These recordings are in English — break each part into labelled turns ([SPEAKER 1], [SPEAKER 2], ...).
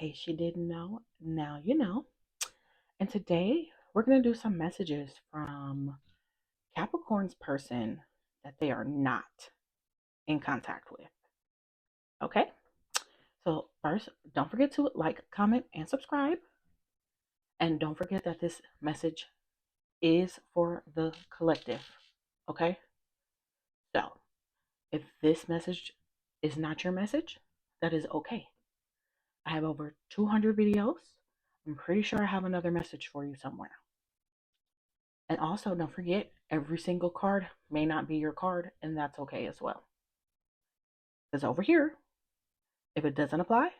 [SPEAKER 1] case you didn't know, now you know. And today we're going to do some messages from Capricorn's person that they are not in contact with. Okay? So, first, don't forget to like, comment, and subscribe. And don't forget that this message is for the collective. Okay? So, if this message is not your message, that is okay. I have over 200 videos. I'm pretty sure I have another message for you somewhere. And also, don't forget, every single card may not be your card, and that's okay as well. Because over here, if it doesn't apply,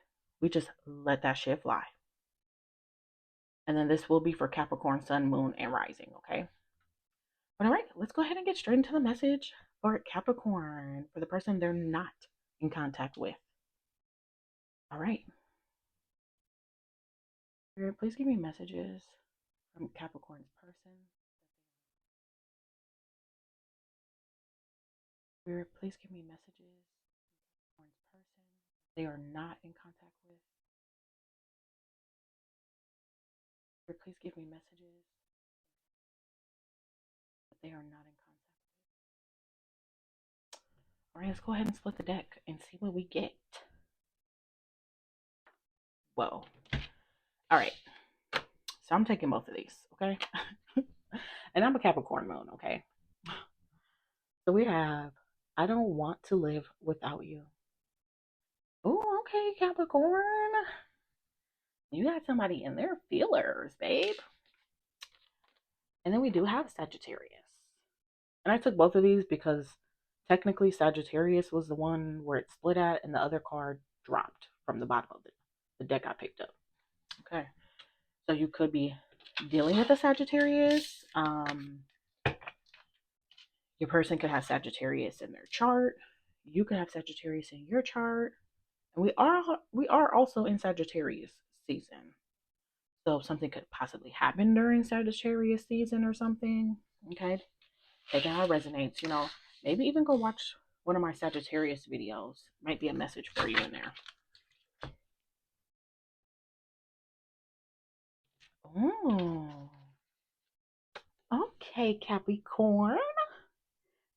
[SPEAKER 1] we just let that shit fly. And then this will be for Capricorn, Sun, Moon, and Rising, okay? But all right, let's go ahead and get straight into the message for Capricorn, for the person they're not in contact with. All right. Please give me messages from Capricorn's person. Please give me messages from Capricorn's person they are not in contact with. Please give me messages that they are not in contact with. All right, let's go ahead and split the deck and see what we get. Whoa. All right. So I'm taking both of these, okay? And I'm a Capricorn moon, okay? So we have, I don't want to live without you. Oh, okay, Capricorn. You got somebody in their feelers, babe. And then we do have Sagittarius. And I took both of these because technically Sagittarius was the one where it split at and the other card dropped from the bottom of the deck I picked up. Okay. So you could be dealing with a Sagittarius. Your person could have Sagittarius in their chart. You could have Sagittarius in your chart. And we are also in Sagittarius season. So something could possibly happen during Sagittarius season or something. Okay. Take it how it resonates, Maybe even go watch one of my Sagittarius videos. Might be a message for you in there. Oh. Okay, Capricorn.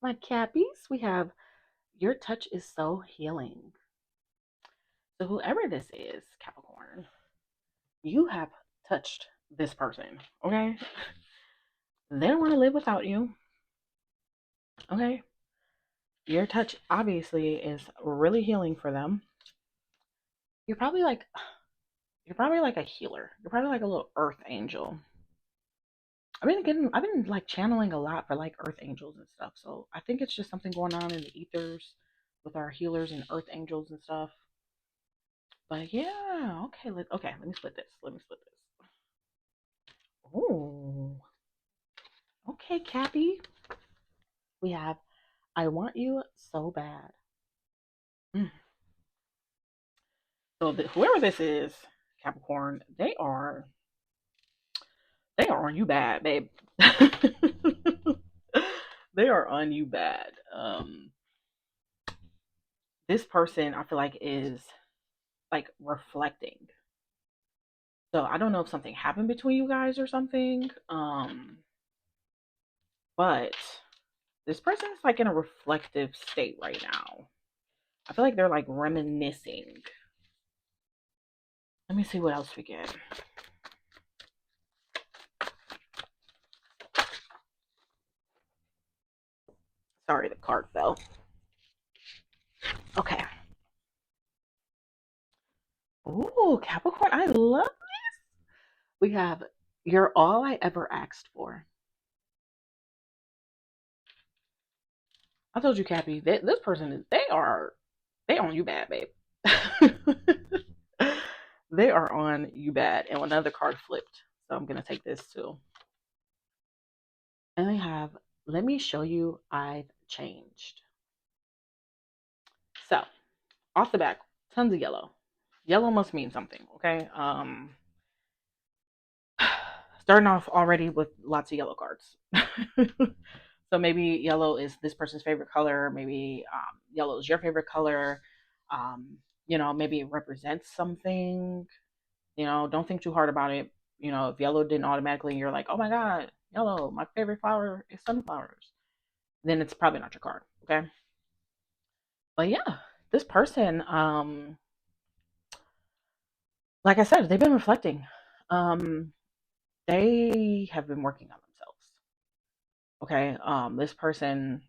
[SPEAKER 1] My Cappies, we have your touch is so healing. So whoever this is, Capricorn, you have touched this person, okay? They don't want to live without you, okay? Your touch obviously is really healing for them. You're probably like a healer. You're probably like a little earth angel. I've been like channeling a lot for like earth angels and stuff. So I think it's just something going on in the ethers with our healers and earth angels and stuff. But yeah, okay, let me split this. Oh, okay, Cappy. We have I want you so bad. Mm. So whoever this is, Capricorn, they are on you bad, babe. They are on you bad. This person I feel like is like reflecting. So I don't know if something happened between you guys or something. But this person is like in a reflective state right now. I feel like they're like reminiscing. Let me see what else we get. Sorry, the card fell. Okay. Ooh, Capricorn, I love this. We have you're all I ever asked for. I told you, Cappy, that this person is they on you bad, babe. They are on you bad. And another card flipped. So I'm gonna take this too. And they have let me show you I've changed. So off the back, tons of yellow. Yellow must mean something, okay? Starting off already with lots of yellow cards. So maybe yellow is this person's favorite color. Maybe yellow is your favorite color. Maybe it represents something. Don't think too hard about it. If yellow didn't automatically, you're like, oh my God, yellow, my favorite flower is sunflowers. Then it's probably not your card. Okay. But yeah, this person, like I said, they've been reflecting. Um, they have been working on themselves. Okay. This person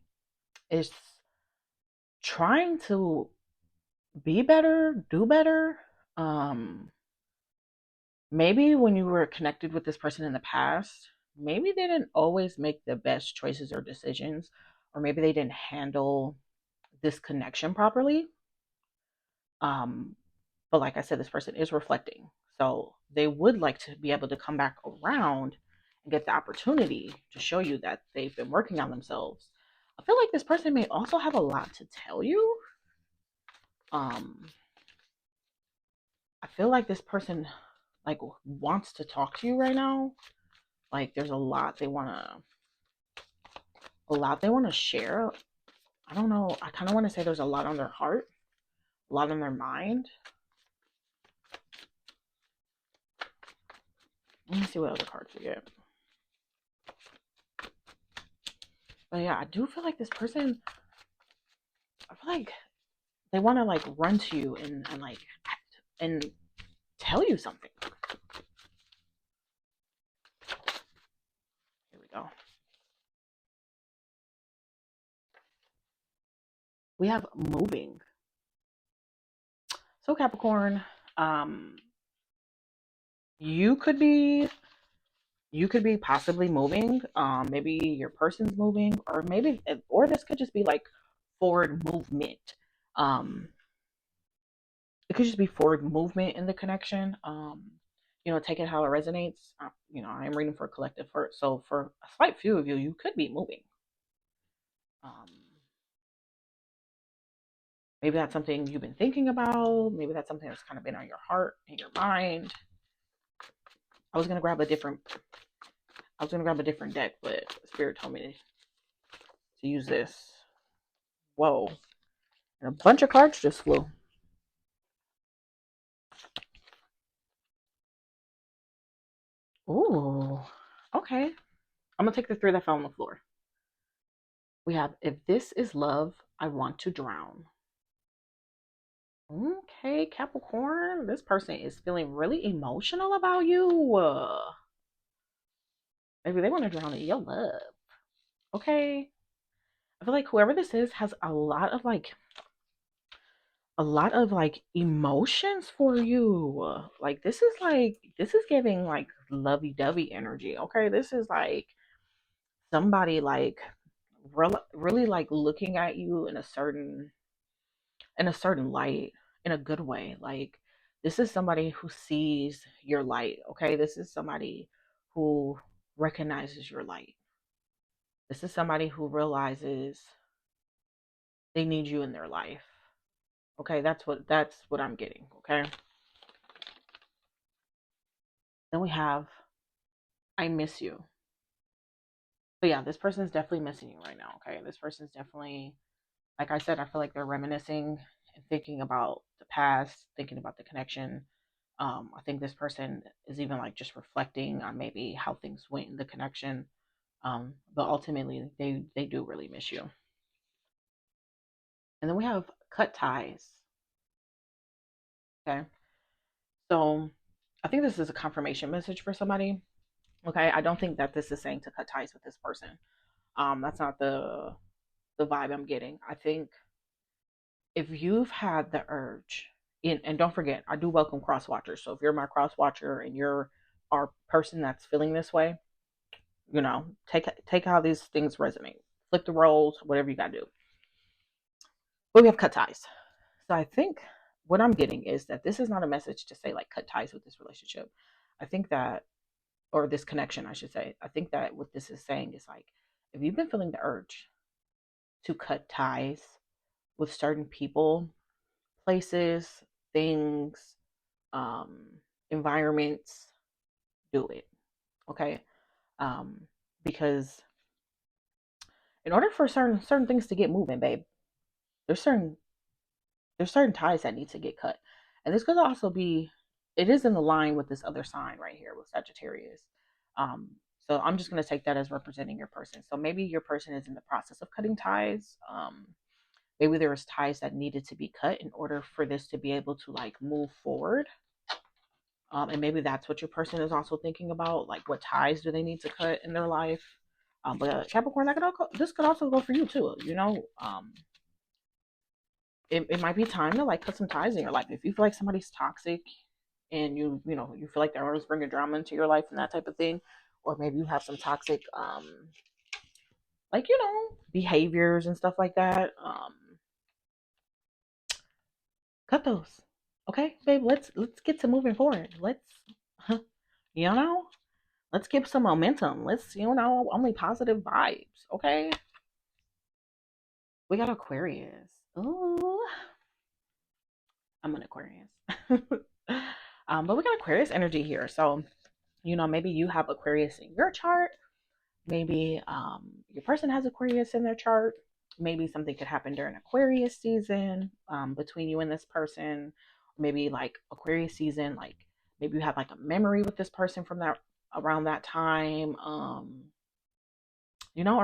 [SPEAKER 1] is trying to be better, do better. Um, Maybe when you were connected with this person in the past, maybe they didn't always make the best choices or decisions, or maybe they didn't handle this connection properly. Um, but like I said, this person is reflecting. So they would like to be able to come back around and get the opportunity to show you that they've been working on themselves. I feel like this person may also have a lot to tell you. Um, I feel like this person like wants to talk to you right now. Like there's a lot they want to share. I don't know. I kind of want to say there's a lot on their heart, a lot on their mind. Let me see what other cards we get. But yeah, I do feel like this person, I feel like they want to like run to you and like and tell you something. Here we go. We have moving. So Capricorn, um, you could be possibly moving. Maybe your person's moving, or this could just be like forward movement. Um, it could just be forward movement in the connection. Take it how it resonates. I am reading for a collective first, so for a slight few of you, you could be moving. Um, Maybe that's something you've been thinking about. Maybe that's something that's kind of been on your heart and your mind. I was gonna grab a different. I was gonna grab a different deck, but Spirit told me to use this. Whoa! And a bunch of cards just flew. Ooh. Okay. I'm gonna take the three that fell on the floor. We have if this is love, I want to drown. Okay, Capricorn, this person is feeling really emotional about you. Maybe they want to drown in your love. Okay. I feel like whoever this is has a lot of emotions for you. Like this is giving like lovey-dovey energy. Okay. This is like somebody like really like looking at you in a certain light, in a good way. Like this is somebody who sees your light. Okay, this is somebody who recognizes your light. This is somebody who realizes they need you in their life. Okay, that's what I'm getting. Okay, then we have I miss you. So yeah, this person's definitely missing you right now. Okay, this person's definitely, like I said, I feel like they're reminiscing and thinking about the past, thinking about the connection. I think this person is even like just reflecting on maybe how things went in the connection. But ultimately, they do really miss you. And then we have cut ties. Okay, so I think this is a confirmation message for somebody. Okay, I don't think that this is saying to cut ties with this person. That's not the vibe I'm getting. I think if you've had the urge, and don't forget, I do welcome cross watchers. So if you're my cross watcher and you're our person that's feeling this way, take how these things resonate. Flip the roles, whatever you gotta do. But we have cut ties. So I think what I'm getting is that this is not a message to say like cut ties with this relationship. I think that, or this connection, I should say. I think that what this is saying is like, if you've been feeling the urge to cut ties with certain people, places, things, um, environments, do it. Okay. Um, because in order for certain things to get moving, babe, there's certain there's certain ties that need to get cut. And this could also be it is in the line with this other sign right here with Sagittarius. Um, so I'm just going to take that as representing your person. So maybe your person is in the process of cutting ties. Maybe there was ties that needed to be cut in order for this to be able to like move forward. And maybe that's what your person is also thinking about, like what ties do they need to cut in their life. But Capricorn, this could also go for you too. It might be time to like cut some ties in your life. If you feel like somebody's toxic and you feel like they're always bringing drama into your life and that type of thing, or maybe you have some toxic like behaviors and stuff like that, cut those. Okay, babe, let's get to moving forward. You know let's give some momentum. Let's only positive vibes. Okay, we got Aquarius. Ooh, I'm an Aquarius. But we got Aquarius energy here. So maybe you have Aquarius in your chart. Maybe your person has Aquarius in their chart. Maybe something could happen during Aquarius season, between you and this person. Maybe like Aquarius season, like maybe you have like a memory with this person from that around that time. Or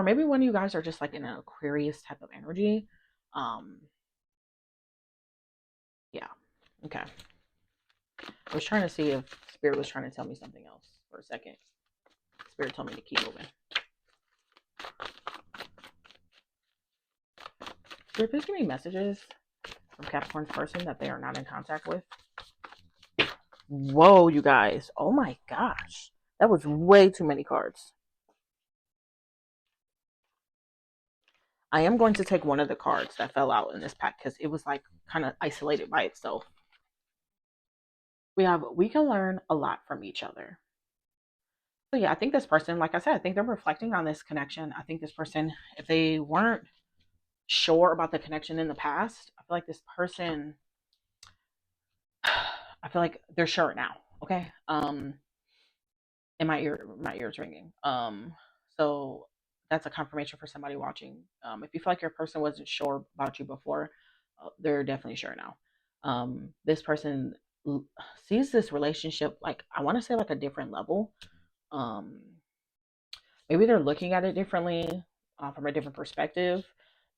[SPEAKER 1] maybe when you guys are just like in an Aquarius type of energy. Um, yeah. Okay. I was trying to see if Spirit was trying to tell me something else for a second. Spirit told me to keep moving. Spirit, please give me messages from Capricorn's person that they are not in contact with. Whoa, you guys. Oh my gosh. That was way too many cards. I am going to take one of the cards that fell out in this pack because it was like kind of isolated by itself. We can learn a lot from each other. So yeah, I think this person, like I said, I think they're reflecting on this connection. I think this person, if they weren't sure about the connection in the past, I feel like this person, I feel like they're sure now. Okay. And my ears ringing. So that's a confirmation for somebody watching. If you feel like your person wasn't sure about you before, they're definitely sure now. This person sees this relationship like, I want to say, like a different level. Um, Maybe they're looking at it differently, from a different perspective.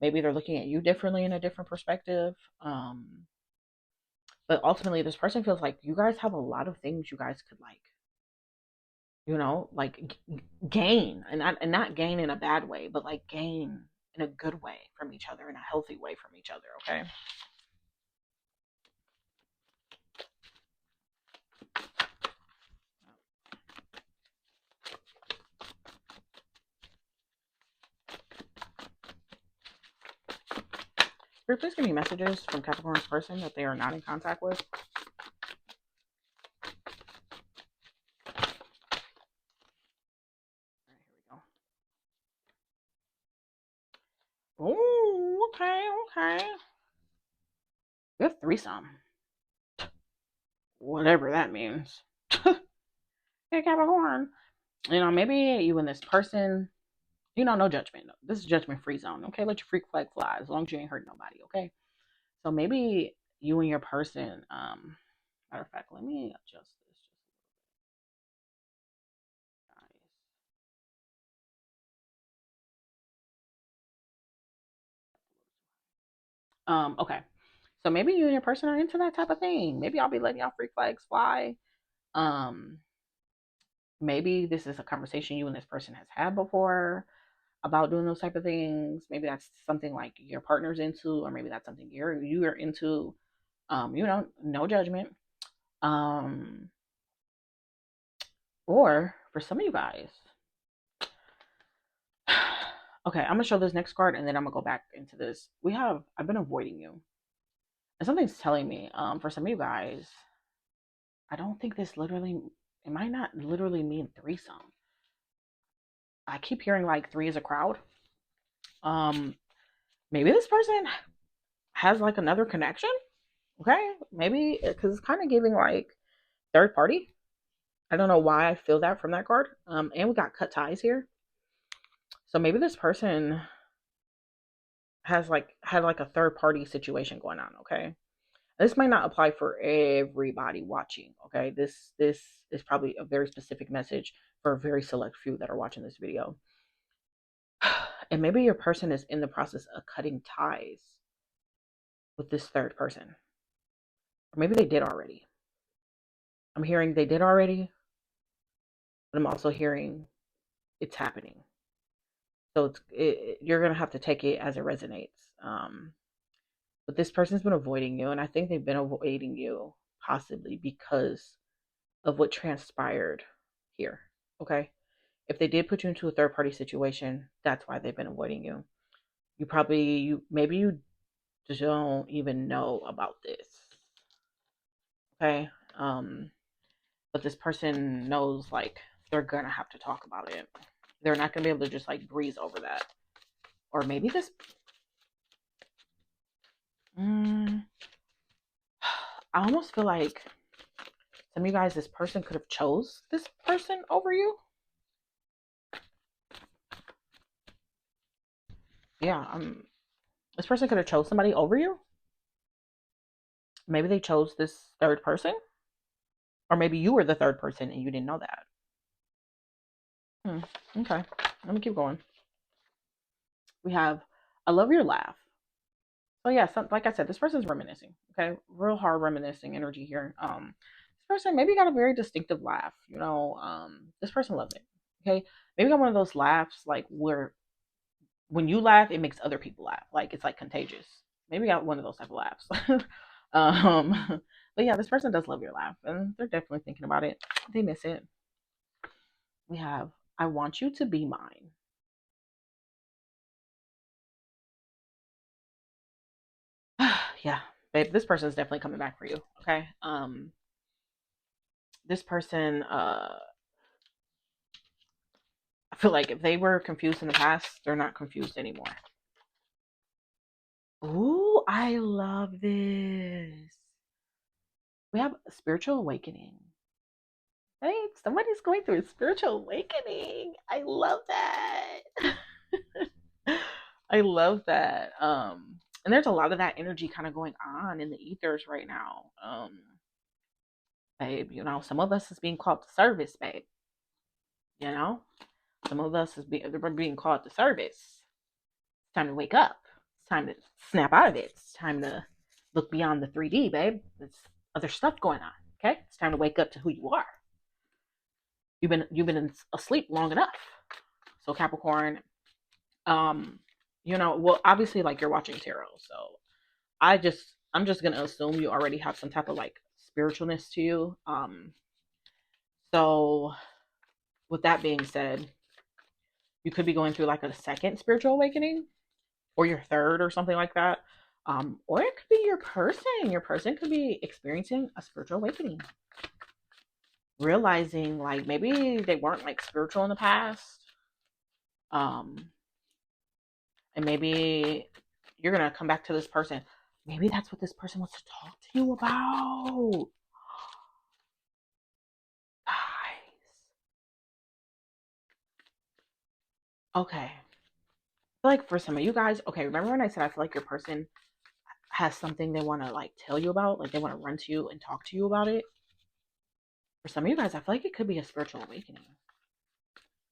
[SPEAKER 1] Maybe they're looking at you differently in a different perspective. But ultimately, this person feels like you guys have a lot of things you guys could like, like gain, and not gain in a bad way, but like gain in a good way from each other, in a healthy way from each other. Okay. Spirit, please give me messages from Capricorn's person that they are not in contact with. All right, here we go. Oh, okay, okay. We have threesome, whatever that means. Hey, Capricorn. Maybe you and this person, no judgment. This is judgment free zone. Okay, let your freak flag fly as long as you ain't hurt nobody. Okay, so maybe you and your person. Matter of fact, let me adjust this just guys. Okay, so maybe you and your person are into that type of thing. Maybe I'll be letting y'all freak flags fly. Um, Maybe this is a conversation you and this person has had before about doing those type of things. Maybe that's something like your partner's into, or maybe that's something you're into. No judgment. Um, or for some of you guys, okay, I'm gonna show this next card and then I'm gonna go back into this. I've been avoiding you, and something's telling me, for some of you guys, I don't think it might not literally mean threesome. I keep hearing like three is a crowd. Um, Maybe this person has like another connection. Okay, maybe because it's kind of giving like third party. I don't know why I feel that from that card. And we got cut ties here. So maybe this person had like a third party situation going on. Okay, This might not apply for everybody watching. Okay, this is probably a very specific message for a very select few that are watching this video. And maybe your person is in the process of cutting ties with this third person. Or maybe they did already. I'm hearing they did already, but I'm also hearing it's happening. So you're going to have to take it as it resonates. But this person's been avoiding you, and I think they've been avoiding you possibly because of what transpired here. Okay? If they did put you into a third party situation, that's why they've been avoiding you. Maybe you don't even know about this. Okay? But this person knows, like, they're gonna have to talk about it. They're not gonna be able to just like breeze over that. Or maybe this I almost feel like some of you guys, this person could have chose this person over you. Yeah, this person could have chose somebody over you. Maybe they chose this third person. Or maybe you were the third person and you didn't know that. Okay, let me keep going. We have, I love your laugh. So yeah, like I said, this person's reminiscing. Okay, real hard reminiscing energy here. This person maybe got a very distinctive laugh. This person loves it. Okay, maybe got one of those laughs like where when you laugh, it makes other people laugh. Like it's like contagious. Maybe got one of those type of laughs. But yeah, this person does love your laugh, and they're definitely thinking about it. They miss it. We have, I want you to be mine. Yeah, babe, this person is definitely coming back for you. Okay. This person, I feel like if they were confused in the past, they're not confused anymore. Ooh, I love this. We have a spiritual awakening. Right? Somebody's going through a spiritual awakening. I love that. I love that. And there's a lot of that energy kind of going on in the ethers right now. Babe, some of us is being called to service, babe. Some of us they're being called to service. It's time to wake up. It's time to snap out of it. It's time to look beyond the 3D, babe. There's other stuff going on. Okay, it's time to wake up to who you are. You've been asleep long enough. So Capricorn, well, obviously, like, you're watching tarot, so I'm just gonna assume you already have some type of like spiritualness to you. So with that being said, you could be going through like a second spiritual awakening, or your third, or something like that. Or it could be your person. Your person could be experiencing a spiritual awakening, realizing like maybe they weren't like spiritual in the past. And maybe you're gonna come back to this person. Maybe that's what this person wants to talk to you about. Guys. Okay. I feel like for some of you guys, okay, remember when I said I feel like your person has something they want to like tell you about, like they want to run to you and talk to you about it? For some of you guys, I feel like it could be a spiritual awakening.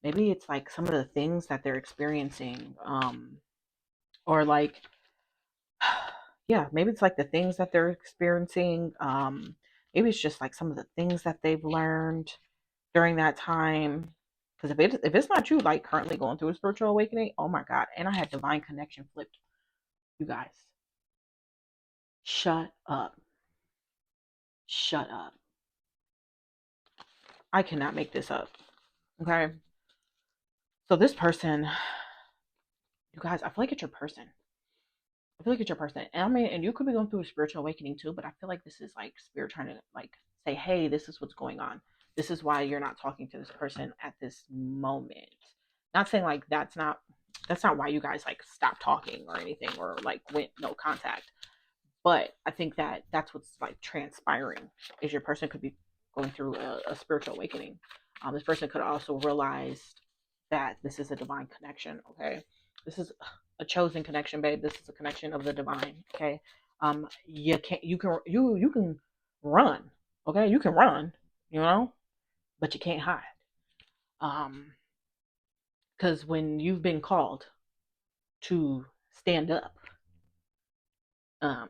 [SPEAKER 1] Maybe it's like some of the things that they're experiencing, or like, yeah, maybe it's like the things that they're experiencing. Maybe it's just like some of the things that they've learned during that time. Because if it's not you, like currently going through a spiritual awakening, oh my God. And I had divine connection flipped. You guys, shut up. Shut up. I cannot make this up. Okay. So this person, you guys, I feel like it's your person. I feel like it's your person. And I mean, and you could be going through a spiritual awakening too, but I feel like this is like spirit trying to like say, hey, this is what's going on. This is why you're not talking to this person at this moment. Not saying like that's not why you guys like stopped talking or anything, or like went no contact. But I think that that's what's like transpiring is your person could be going through a spiritual awakening. This person could also realize that this is a divine connection. Okay, this is a chosen connection, babe. This is a connection of the divine. Okay, You can run. Okay, you can run, but you can't hide. Um, because when you've been called to stand up, um,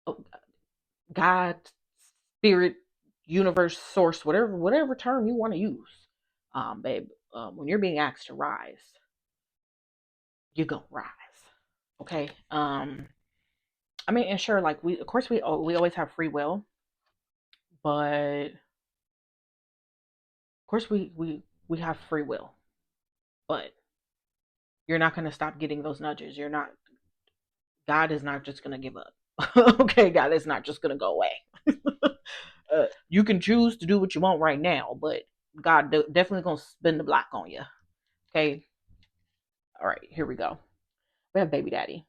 [SPEAKER 1] oh, God, spirit, universe, source, whatever term you want to use, babe, when you're being asked to rise, you're gonna rise. Okay. I mean, and sure, like we, of course, we always have free will, but of course we have free will, but you're not gonna stop getting those nudges. You're not. God is not just gonna give up. Okay, God is not just gonna go away. You can choose to do what you want right now, but God definitely gonna spin the block on you. Okay. All right. Here we go. We have baby daddy.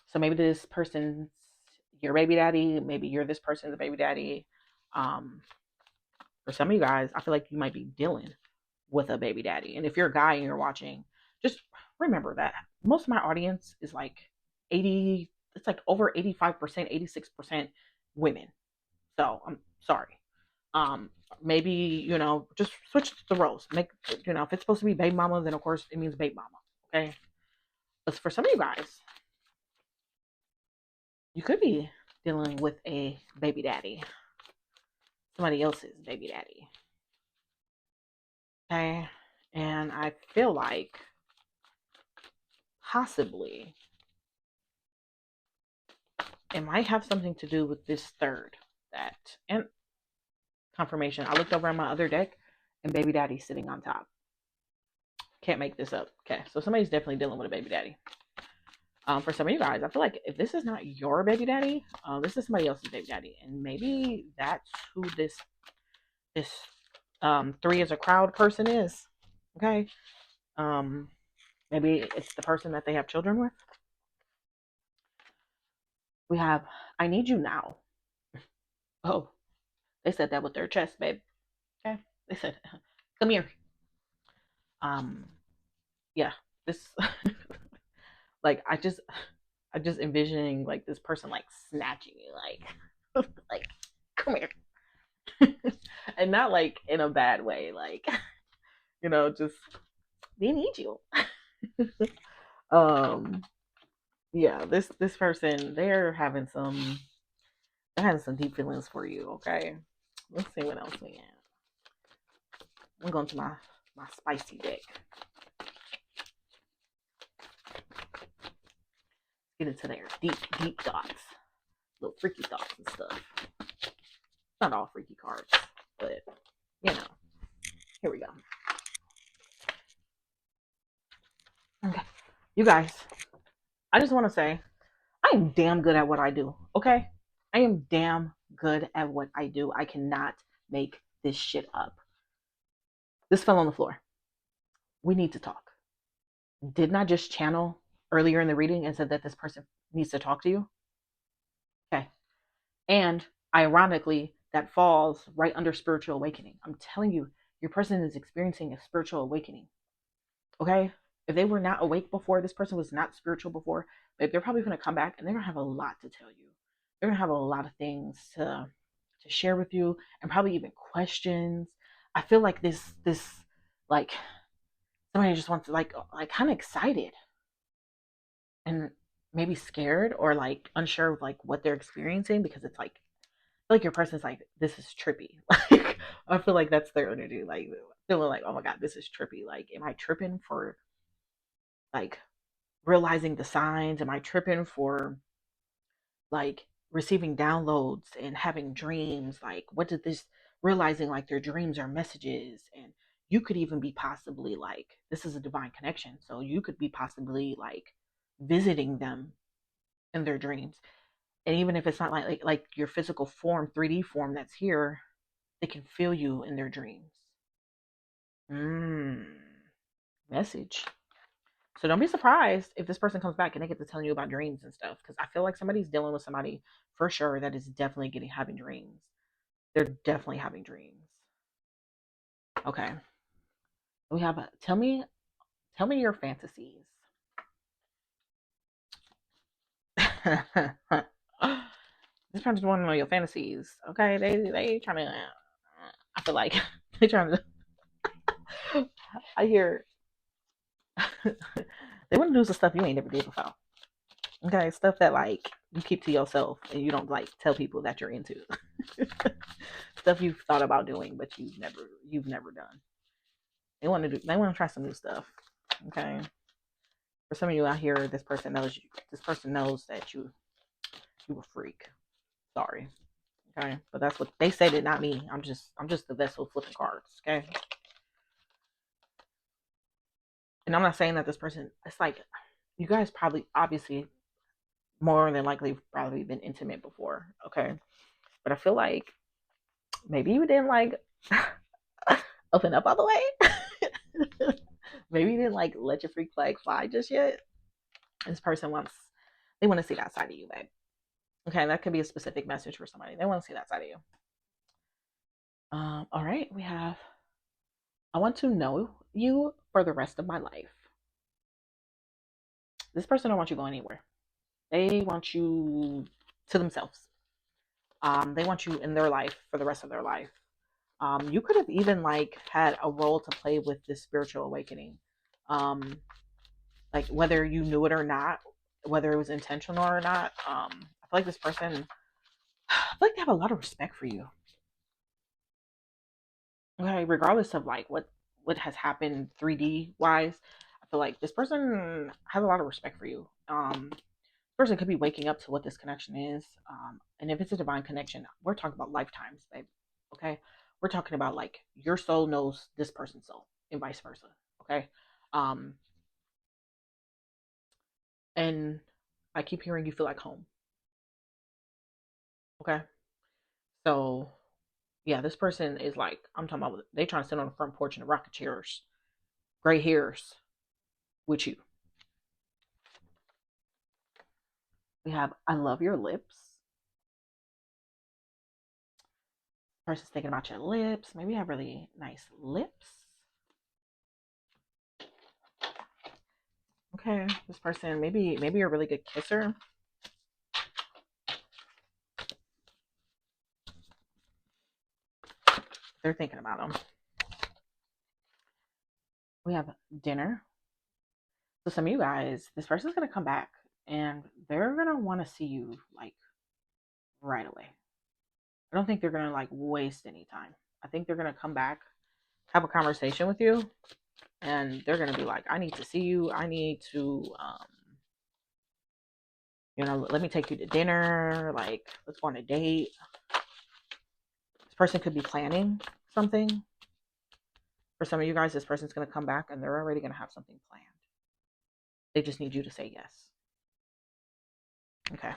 [SPEAKER 1] So maybe this person's your baby daddy. Maybe you're this person's baby daddy. Um, for some of you guys, I feel like you might be dealing with a baby daddy. And if you're a guy and you're watching, just remember that most of my audience is like 80, it's like over 85%, 86% women. So I'm sorry. Um, Maybe, just switch the roles. Make, if it's supposed to be baby mama, then of course it means baby mama. Okay. But for some of you guys, you could be dealing with a baby daddy, somebody else's baby daddy. Okay. And I feel like possibly it might have something to do with this third that and confirmation. I looked over on my other deck and baby daddy sitting on top. Can't make this up. Okay. So somebody's definitely dealing with a baby daddy. For some of you guys, I feel like if this is not your baby daddy, this is somebody else's baby daddy, and maybe that's who this three as a crowd person is. Okay, maybe it's the person that they have children with. We have I need you now. Oh, they said that with their chest, babe. Okay, they said, come here. Um, yeah, this like I just envisioning like this person like snatching you, like come here. And not like in a bad way, like just they need you. um yeah, this person, they're having some deep feelings for you. Okay, let's see what else we have. I'm going to my spicy deck. Get into their deep thoughts, little freaky thoughts and stuff. Not all freaky cards, but you know here we go. Okay, you guys, I just want to say I am damn good at what I do. Okay, I am damn good at what I do. I cannot make this shit up. This fell on the floor. We need to talk. Didn't I just channel earlier in the reading and said that this person needs to talk to you? Okay. And ironically, that falls right under spiritual awakening. I'm telling you, your person is experiencing a spiritual awakening. Okay? If they were not awake before, this person was not spiritual before, but they're probably going to come back and they're going to have a lot to tell you. They're going to have a lot of things to share with you and probably even questions. I feel like this like somebody just wants to like kind of excited and maybe scared or like unsure of like what they're experiencing because it's like your person's like, this is trippy. Like I feel like that's their energy, like feeling like, oh my god, this is trippy. Like, am I tripping for like realizing the signs? Am I tripping for like receiving downloads and having dreams? Like, what did this realizing like their dreams are messages? And you could even be possibly like, this is a divine connection. So you could be possibly like visiting them in their dreams. And even if it's not like your physical form, 3D form that's here, they can feel you in their dreams. Mm, message. So don't be surprised if this person comes back and they get to tell you about dreams and stuff. Because I feel like somebody's dealing with somebody for sure that is definitely having dreams. They're definitely having dreams. Okay. We have a tell me your fantasies. This person just want to know your fantasies. Okay, they trying to. I feel like they trying to. I hear they want to do some stuff you ain't never did before. Okay, stuff that like you keep to yourself and you don't like tell people that you're into. Stuff you've thought about doing, but you've never done. They want to do. They want to try some new stuff. Okay. For some of you out here, this person knows you. This person knows that you a freak. Sorry. Okay, but that's what they said it, not me. I'm just the vessel flipping cards. Okay, and I'm not saying that this person. It's like you guys probably, obviously, more than likely, probably been intimate before. Okay, but I feel like maybe you didn't like open up all the way. Maybe you didn't like let your freak flag fly just yet. This person wants, they want to see that side of you, babe. Okay, that could be a specific message for somebody. They want to see that side of you. All right, we have. I want to know you for the rest of my life. This person don't want you going anywhere. They want you to themselves. They want you in their life for the rest of their life. You could have even like had a role to play with this spiritual awakening. Um, like whether you knew it or not, whether it was intentional or not. I feel like this person, I feel like they have a lot of respect for you. Okay, regardless of like what has happened 3D wise, I feel like this person has a lot of respect for you. Person could be waking up to what this connection is. And if it's a divine connection, we're talking about lifetimes, babe. Okay. We're talking about like your soul knows this person's soul and vice versa. Okay. Um, and I keep hearing you feel like home. Okay. So yeah, this person is like, I'm talking about they trying to sit on the front porch in the rocket chairs, gray hairs with you. We have I love your lips. Person's thinking about your lips. Maybe you have really nice lips. Okay, this person maybe you're a really good kisser. They're thinking about them. We have dinner. So some of you guys, this person's gonna come back and they're gonna want to see you like right away. I don't think they're gonna like waste any time. I think they're gonna come back, have a conversation with you, and they're gonna be like, I need to see you. I need to let me take you to dinner, like let's go on a date. This person could be planning something. For some of you guys, this person's gonna come back and they're already gonna have something planned. They just need you to say yes. Okay.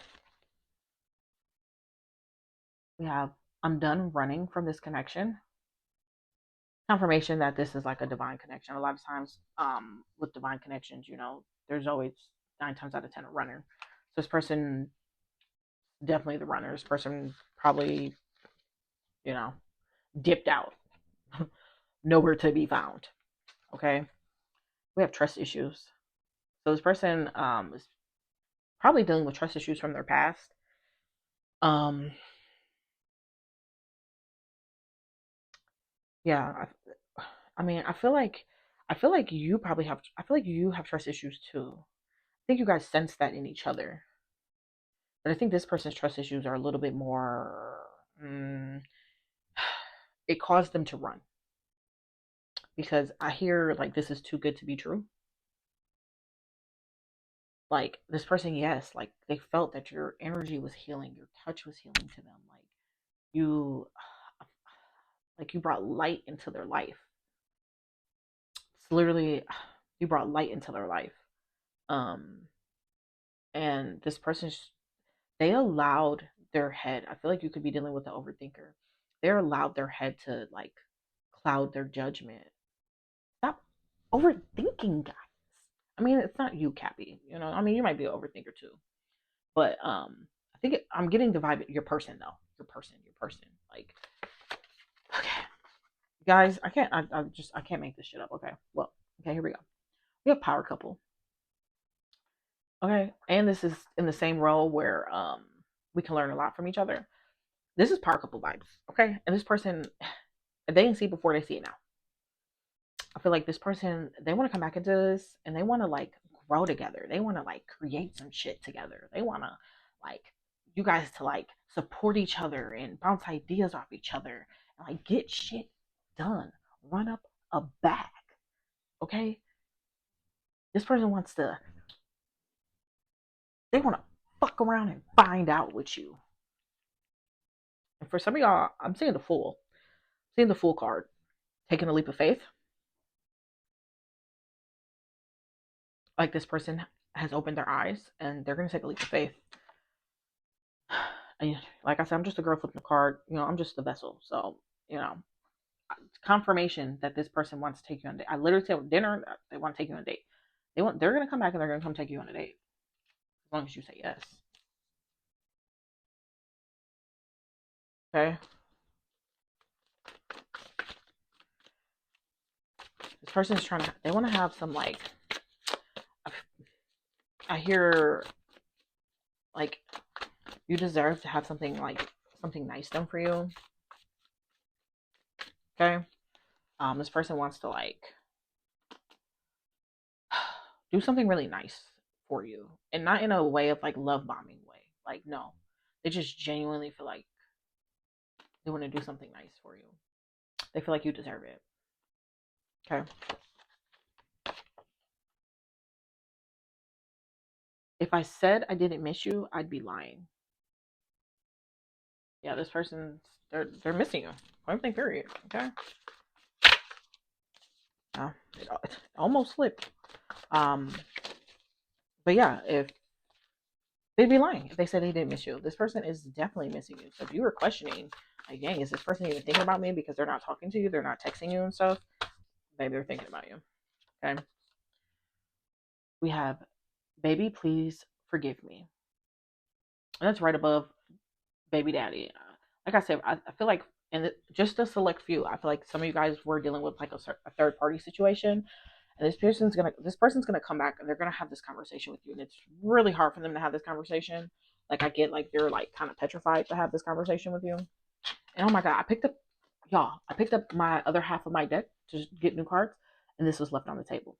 [SPEAKER 1] We have I'm done running from this connection. Confirmation that this is like a divine connection. A lot of times, with divine connections, there's always 9 times out of 10 a runner. So this person definitely the runner. This person probably, you know, dipped out, nowhere to be found. Okay. We have trust issues. So this person is probably dealing with trust issues from their past. Um, yeah, I mean, I feel like you have trust issues too. I think you guys sense that in each other. But I think this person's trust issues are a little bit more. Mm, it caused them to run because I hear like this is too good to be true. Like this person, yes, like they felt that your energy was healing, your touch was healing to them. You, like you brought light into their life. It's literally, you brought light into their life. Um, and this person's they allowed their head. I feel like you could be dealing with an overthinker. They allowed their head to like cloud their judgment. Stop overthinking, guys. I mean, it's not you, Cappy. I mean, you might be an overthinker too, but I think I'm getting the vibe. Your person, though. Your person. Like, okay, guys, I can't. I can't make this shit up. Okay, well, okay, here we go. We have power couple. Okay. And this is in the same role where we can learn a lot from each other. This is power couple vibes. Okay. And this person, they didn't see it before, they see it now. I feel like this person, they want to come back into this and they want to like grow together. They want to like create some shit together. They want to like you guys to like support each other and bounce ideas off each other and like get shit done. Run up a bag. Okay? This person wants to, they want to fuck around and find out with you. And for some of y'all, I'm seeing the fool. I'm seeing the fool card. Taking a leap of faith. Like this person has opened their eyes and they're going to take a leap of faith. And like I said, I'm just a girl flipping a card. I'm just the vessel. So, you know, confirmation that this person wants to take you on a date. I literally said dinner. They want to take you on a date. They're gonna come back and they're gonna come take you on a date as long as you say yes. Okay. This person's trying to. They want to have some like. I hear like you deserve to have something nice done for you. Okay. This person wants to like do something really nice for you, and not in a way of like love bombing way. Like no, they just genuinely feel like they want to do something nice for you. They feel like you deserve it. Okay. If I said I didn't miss you, I'd be lying. Yeah, this person's they're missing you. Point blank period. Okay. It almost slipped. Um, but yeah, if they'd be lying if they said they didn't miss you. This person is definitely missing you. So if you were questioning, like, dang, is this person even thinking about me because they're not talking to you, they're not texting you and stuff, maybe they're thinking about you. Okay. We have, baby, please forgive me. And that's right above baby daddy. Like I said, I feel like, and just a select few, I feel like some of you guys were dealing with like a third party situation, and this person's gonna come back and they're gonna have this conversation with you, and it's really hard for them to have this conversation. Like I get like they're like kind of petrified to have this conversation with you. And oh my god, I picked up my other half of my deck to get new cards, and this was left on the table.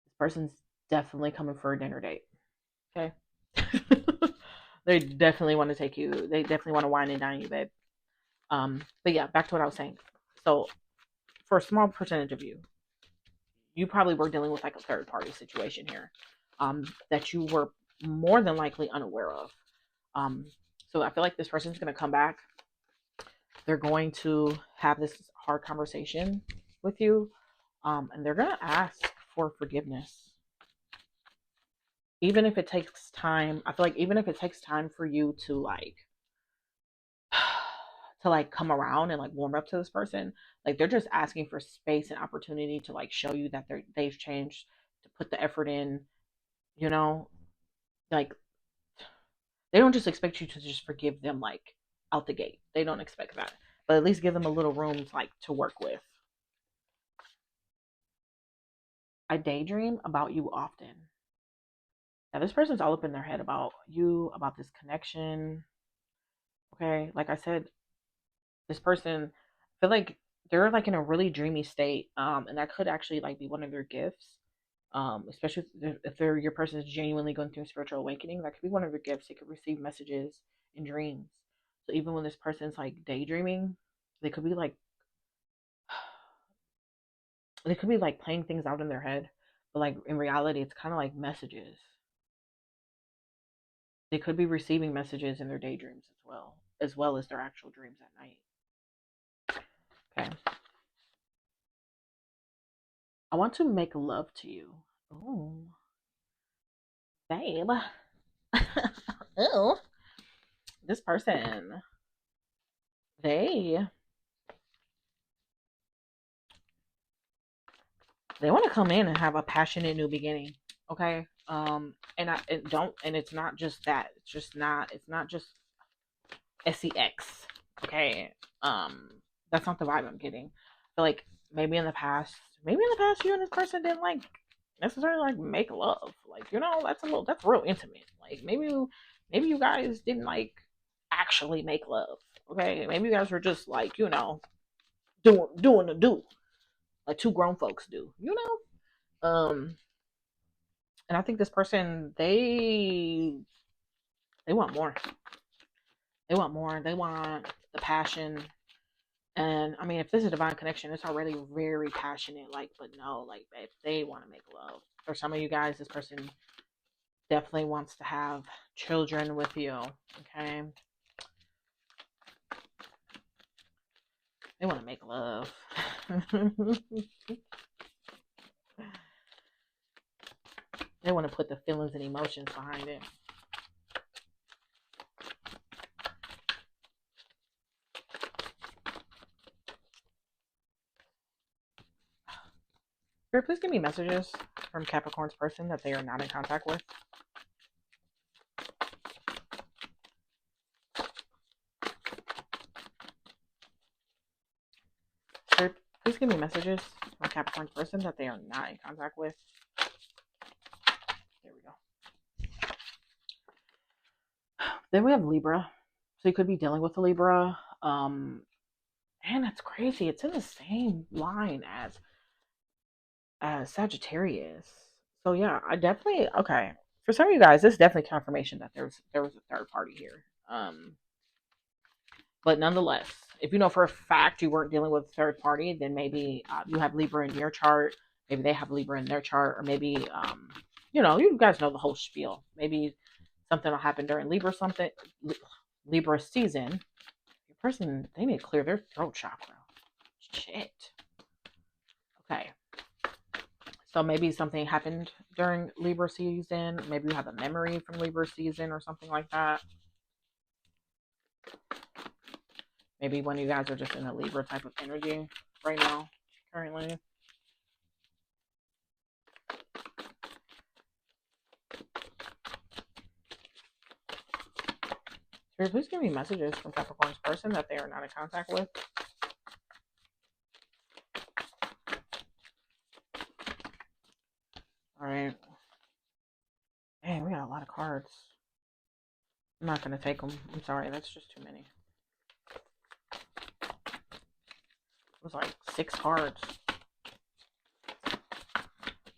[SPEAKER 1] This person's definitely coming for a dinner date. Okay. They definitely want to take you. They definitely want to wine and dine you, babe. But yeah, back to what I was saying. So for a small percentage of you, you probably were dealing with like a third party situation here, that you were more than likely unaware of. Um, so I feel like this person's gonna come back. They're going to have this hard conversation with you, and they're gonna ask for forgiveness. Even if it takes time, I feel like even if it takes time for you to like come around and like warm up to this person, like they're just asking for space and opportunity to like show you that they've changed, to put the effort in, you know, like they don't just expect you to just forgive them like out the gate. They don't expect that, but at least give them a little room like to work with. I daydream about you often. Now this person's all up in their head about you, about this connection. Okay, like I said, this person, I feel like they're like in a really dreamy state, and that could actually like be one of your gifts. Especially if they're your person is genuinely going through a spiritual awakening, that could be one of your gifts. They could receive messages in dreams. So even when this person's like daydreaming, they could be like they could be like playing things out in their head, but like in reality, it's kind of like messages. They could be receiving messages in their daydreams as well as their actual dreams at night. Okay. I want to make love to you. Oh, babe. Oh, this person, they they want to come in and have a passionate new beginning. Okay. And I and don't and it's not just that. It's not just sex. Okay. Um, that's not the vibe I'm getting. I feel like maybe in the past you and this person didn't like necessarily like make love. Like, that's real intimate. Like, maybe you guys didn't like actually make love. Okay, maybe you guys were just like, doing the do like two grown folks do. And I think this person, they want more. They want more. They want the passion. And I mean, if this is a divine connection, it's already very passionate. Like, but no, like, babe, they want to make love. For some of you guys, this person definitely wants to have children with you. Okay, they want to make love. They want to put the feelings and emotions behind it. Spirit, please give me messages from Capricorn's person that they are not in contact with. Spirit, please give me messages from Capricorn's person that they are not in contact with. There we go. Then we have Libra. So you could be dealing with a Libra. And it's crazy. It's in the same line as Sagittarius. So yeah, I definitely okay. For some of you guys, this is definitely confirmation that there was a third party here. But nonetheless, if you know for a fact you weren't dealing with a third party, then maybe you have Libra in your chart. Maybe they have Libra in their chart, or maybe you guys know the whole spiel. Maybe something will happen during Libra season. Your person, they need to clear their throat chakra. Shit. Okay. So maybe something happened during Libra season. Maybe you have a memory from Libra season or something like that. Maybe one of you guys are just in a Libra type of energy right now, currently. Spirit, please give me messages from Capricorn's person that they are not in contact with. All right. Dang, we got a lot of cards. I'm not going to take them. I'm sorry. That's just too many. It was like 6 cards.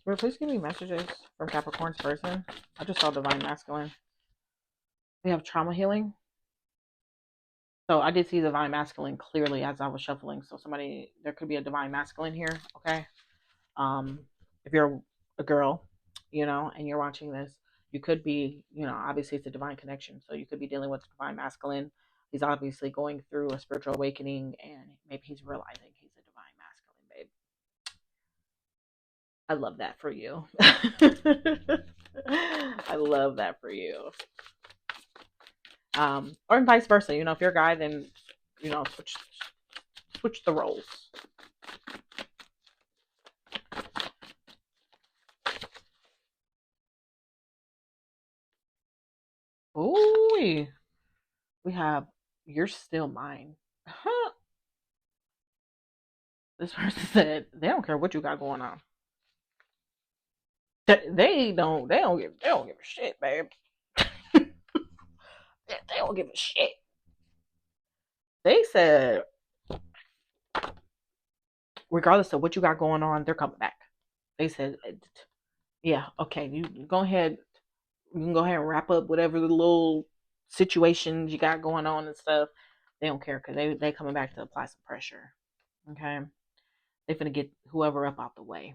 [SPEAKER 1] Spirit, please give me messages from Capricorn's person. I just saw Divine Masculine. We have trauma healing. So I did see Divine Masculine clearly as I was shuffling. So there could be a Divine Masculine here. Okay. If you're a girl, and you're watching this, you could be, obviously it's a divine connection. So you could be dealing with Divine Masculine. He's obviously going through a spiritual awakening, and maybe he's realizing he's a Divine Masculine, babe. I love that for you. I love that for you. Or vice versa. If you're a guy, then switch the roles. Ooh, we have "You're Still Mine." This person said they don't care what you got going on. They don't give a shit, babe. They don't give a shit. They said regardless of what you got going on, they're coming back. They said, yeah, okay, you go ahead. You can go ahead and wrap up whatever the little situations you got going on and stuff. They don't care because they coming back to apply some pressure. Okay, they finna get whoever up out the way.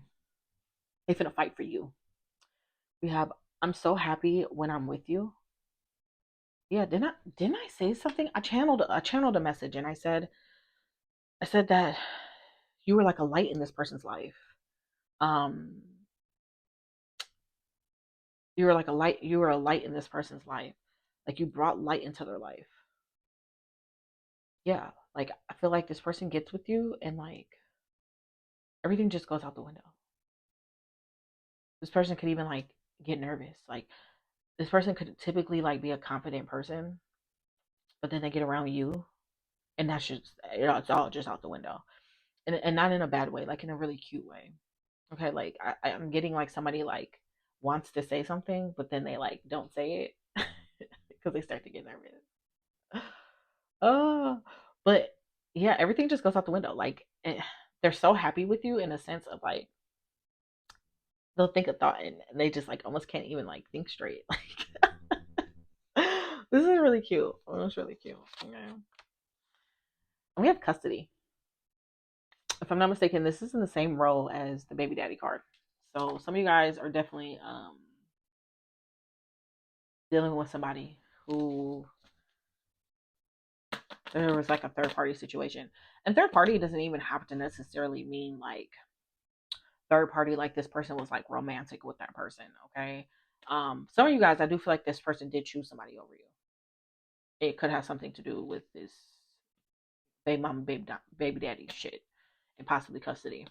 [SPEAKER 1] They finna fight for you. We have "I'm so happy when I'm with you." Yeah, didn't I say something? I channeled a message and I said that you were like a light in this person's life. Um, you were a light in this person's life. Like you brought light into their life. Yeah, like I feel like this person gets with you and like everything just goes out the window. This person could even like get nervous. Like this person could typically like be a confident person, but then they get around you and that's just it's all just out the window. And not in a bad way, like in a really cute way. Okay, like I'm getting like somebody like wants to say something, but then they like don't say it because they start to get nervous. Oh, but yeah, everything just goes out the window. Like they're so happy with you in a sense of like they'll think a thought and they just like almost can't even like think straight. Like this is really cute. Oh, it's really cute. Okay. We have custody. If I'm not mistaken, this is in the same row as the baby daddy card. So some of you guys are definitely dealing with somebody who there was like a third party situation. And third party doesn't even have to necessarily mean like third party like this person was like romantic with that person, okay? Some of you guys I do feel like this person did choose somebody over you. It could have something to do with this baby mama baby daddy shit and possibly custody.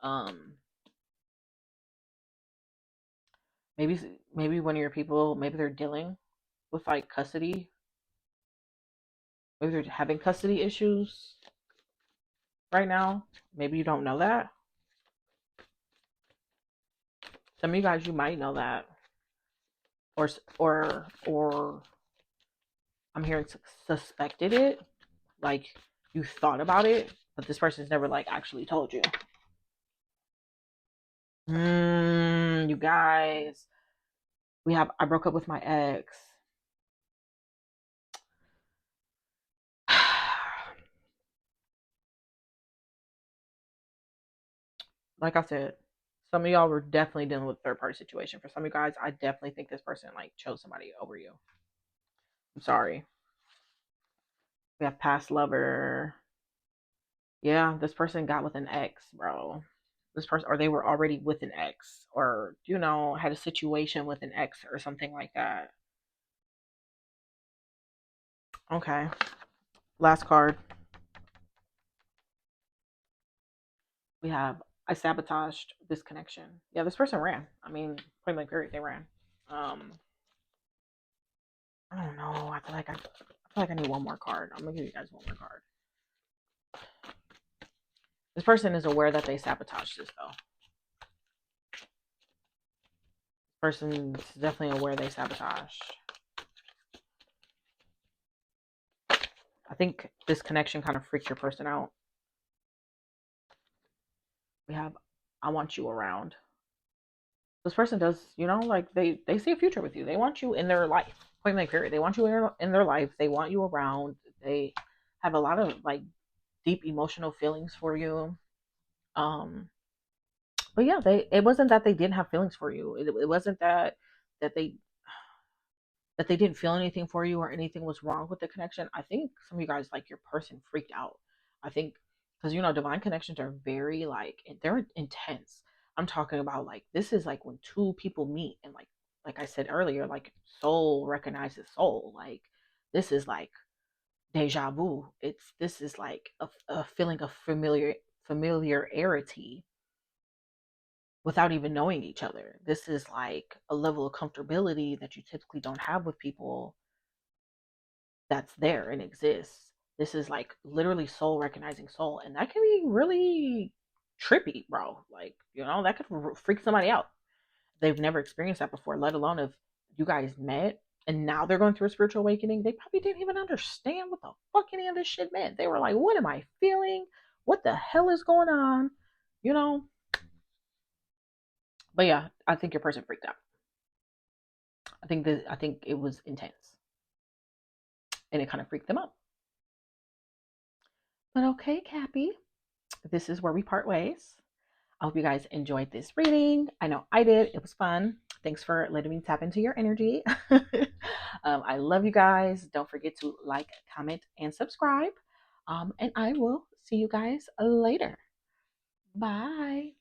[SPEAKER 1] Um maybe maybe one of your people maybe they're dealing with like custody, maybe they're having custody issues right now. Maybe you don't know that. Some of you guys you might know that, or I'm hearing suspected it, like you thought about it, but this person's never like actually told you. You guys, we have I broke up with my ex. Like I said, some of y'all were definitely dealing with a third party situation. For some of you guys, I definitely think this person like chose somebody over you. I'm sorry. We have past lover. Yeah, this person got with an ex, bro. This person, or they were already with an ex, or had a situation with an ex or something like that. Okay, last card we have. I sabotaged this connection. Yeah, this person ran. I mean, point blank period, they ran. Um, I don't know. I feel like I need one more card. I'm gonna give you guys one more card. This person is aware that they sabotaged this though. Person's definitely aware they sabotaged. I think this connection kind of freaked your person out. We have I want you around. This person does, like they see a future with you. They want you in their life. Point blank period. They want you in their life. They want you around. They have a lot of like deep emotional feelings for you. Um, but yeah, it wasn't that they didn't have feelings for you. It wasn't that they that they didn't feel anything for you or anything was wrong with the connection. I think some of you guys like your person freaked out. I think because divine connections are very like they're intense. I'm talking about like this is like when two people meet and like I said earlier, like soul recognizes soul. Like this is like deja vu. This is like a feeling of familiarity without even knowing each other. This is like a level of comfortability that you typically don't have with people that's there and exists. This is like literally soul recognizing soul, and that can be really trippy, bro. Like that could freak somebody out. They've never experienced that before, let alone if you guys met and now they're going through a spiritual awakening. They probably didn't even understand what the fuck any of this shit meant. They were like, "What am I feeling? What the hell is going on?" You know. But yeah, I think your person freaked out. I think it was intense, and it kind of freaked them out. But okay, Cappy, this is where we part ways. I hope you guys enjoyed this reading. I know I did. It was fun. Thanks for letting me tap into your energy. I love you guys. Don't forget to like, comment, and subscribe. And I will see you guys later. Bye.